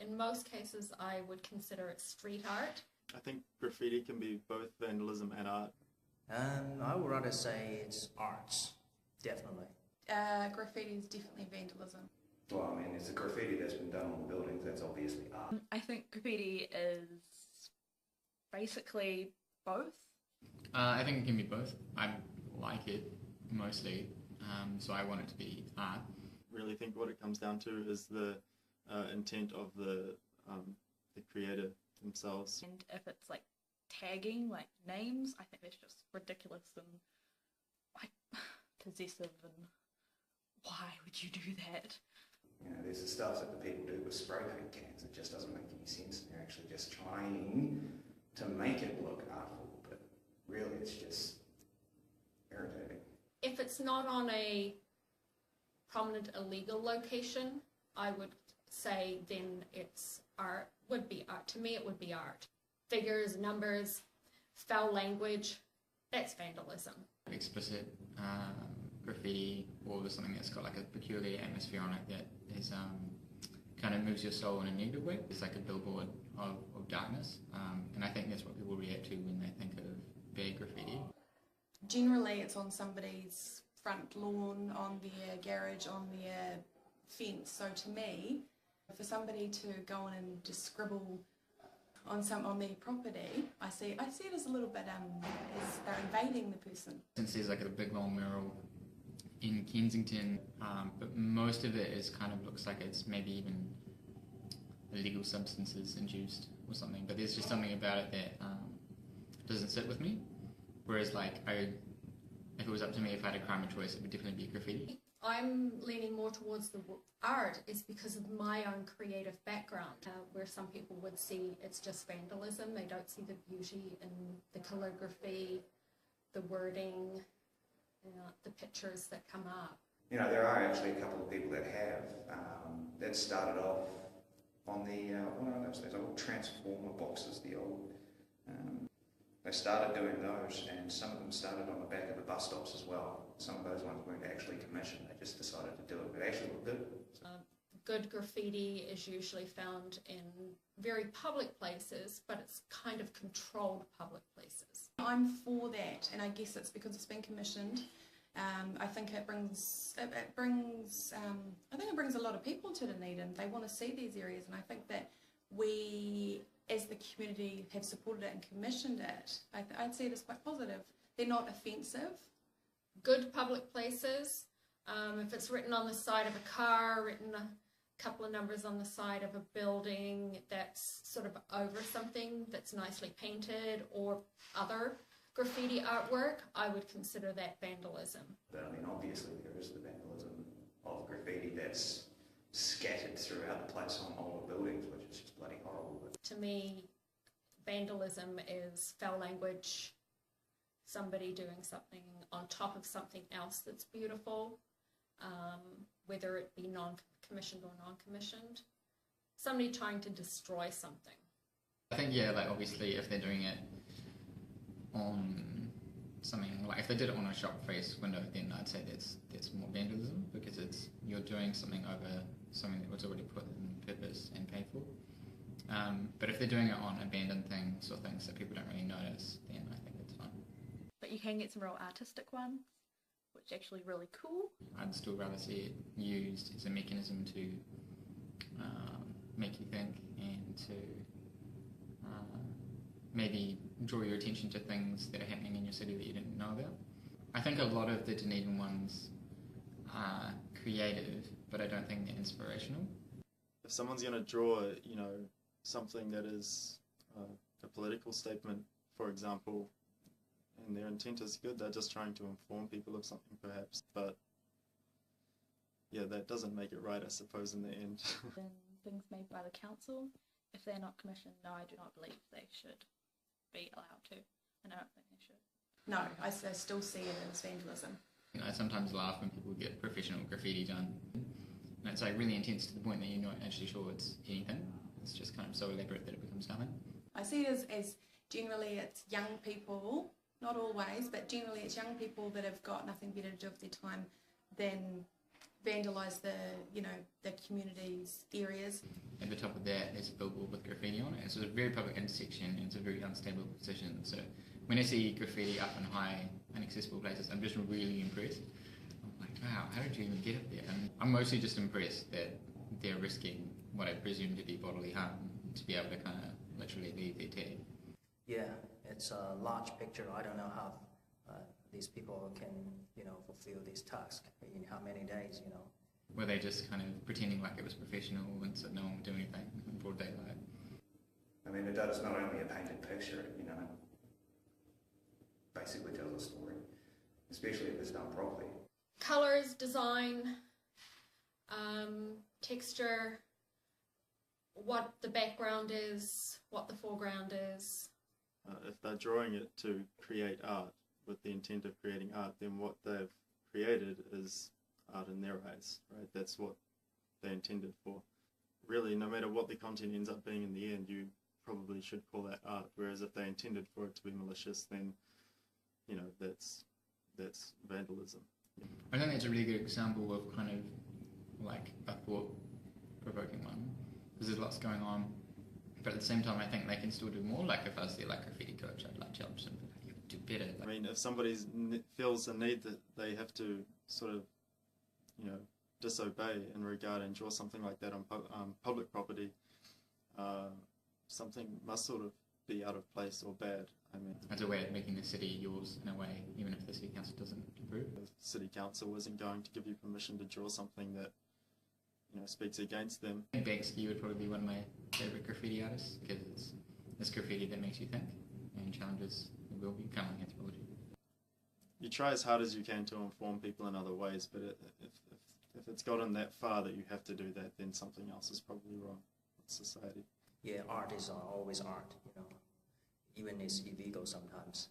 In most cases, I would consider it street art. I think graffiti can be both vandalism and art. I would rather say it's arts, definitely. Graffiti is definitely vandalism. Well, I mean, it's a graffiti that's been done on the buildings, that's obviously art. I think graffiti is basically both. I think it can be both. I like it mostly, so I want it to be art. Really think what it comes down to is the intent of the creator themselves. And if it's like tagging, like names, I think that's just ridiculous and like possessive, and why would you do that? You know, there's the stuff that the people do with spray paint cans. It just doesn't make any sense. They're actually just trying to make it look artful, but really it's just irritating. If it's not on a prominent illegal location, I would say then it's art, would be art. To me, it would be art. Figures, numbers, foul language, that's vandalism. Explicit graffiti, or something that's got like a peculiar atmosphere on it that is kind of moves your soul in a negative way. It's like a billboard of darkness, and I think that's what people react to when they think of bad graffiti. Generally, it's on somebody's front lawn, on their garage, on their fence. So to me, for somebody to go in and just scribble on their property, I see it as a little bit as they're invading the person. Since there's like a big long mural in Kensington, but most of it is kind of looks like it's maybe even illegal substances induced or something. But there's just something about it that doesn't sit with me. Whereas like if it was up to me, if I had a crime of choice, it would definitely be graffiti. I'm leaning more towards the art is because of my own creative background, where some people would see it's just vandalism. They don't see the beauty in the calligraphy, the wording, the pictures that come up. You know, there are actually a couple of people that have, that started off on the, what are those old transformer boxes, the old, they started doing those, and some of them started on the back of the bus stops as well. Some of those ones weren't actually commissioned, they just decided to do it, but it actually looked good. Good graffiti is usually found in very public places, but it's kind of controlled public places. I'm for that, and I guess it's because it's been commissioned. I think it brings a lot of people to Dunedin. They want to see these areas, and I think that we, as the community, have supported it and commissioned it. I'd see it as quite positive. They're not offensive. Good public places. If it's written on the side of a car, written a couple of numbers on the side of a building that's sort of over something that's nicely painted, or other graffiti artwork, I would consider that vandalism. But I mean, obviously there is the vandalism of graffiti that's scattered throughout the place on older buildings, which is just bloody horrible. To me, vandalism is foul language, somebody doing something on top of something else that's beautiful, whether it be non-commissioned or non-commissioned. Somebody trying to destroy something. I think, yeah, like obviously if they're doing it on something, like if they did it on a shop face window, then I'd say that's more vandalism, because you're doing something over something that was already put in purpose and paid for. But if they're doing it on abandoned things or things that people don't really notice, then I think it's fine. But you can get some real artistic ones, which are actually really cool. I'd still rather see it used as a mechanism to make you think, and to maybe draw your attention to things that are happening in your city that you didn't know about. I think a lot of the Dunedin ones are creative, but I don't think they're inspirational. If someone's going to draw, something that is a political statement, for example, and their intent is good, they're just trying to inform people of something perhaps, but yeah, that doesn't make it right, I suppose, in the end. Then things made by the council, if they're not commissioned, no, I do not believe they should be allowed to, and I don't think they should. No, I still see it as vandalism. I sometimes laugh when people get professional graffiti done, and it's like really intense to the point that you're not actually sure it's anything. It's just kind of so elaborate that it becomes nothing. I see it as generally it's young people, not always, but generally it's young people that have got nothing better to do with their time than vandalise the, the community's areas. At the top of that, there's a billboard with graffiti on it. It's a very public intersection and it's a very unstable position. So when I see graffiti up in high, inaccessible places, I'm just really impressed. I'm like, wow, how did you even get up there? And I'm mostly just impressed that they're risking what I presume to be bodily harm to be able to kind of literally leave their tag. Yeah, it's a large picture. I don't know how these people can, fulfill these tasks in how many days, Were they just kind of pretending like it was professional and so no one would do anything in broad daylight? I mean, it does not only a painted picture, it basically tells a story, especially if it's done properly. Colours, design, texture, what the background is, what the foreground is. If they're drawing it to create art with the intent of creating art, then what they've created is art in their eyes, right? That's what they intended for. Really, no matter what the content ends up being in the end, you probably should call that art. Whereas if they intended for it to be malicious, then that's vandalism. I think that's a really good example of kind of like a thought-provoking one, because there's lots going on, but at the same time I think they can still do more. Like if I was their graffiti coach, I'd challenge them, you could do better. I mean, if somebody feels a need that they have to sort of, disobey in regard and draw something like that on public property, something must sort of be out of place or bad. I mean, as a way of making the city yours in a way, even if the city council doesn't approve. The city council isn't going to give you permission to draw something that speaks against them. I think Banksy would probably be one of my favourite graffiti artists, because it's graffiti that makes you think and challenges the will be, kind of like anthropology. You try as hard as you can to inform people in other ways, but if it's gotten that far that you have to do that, then something else is probably wrong with society. Yeah, art is always art, even it's illegal sometimes.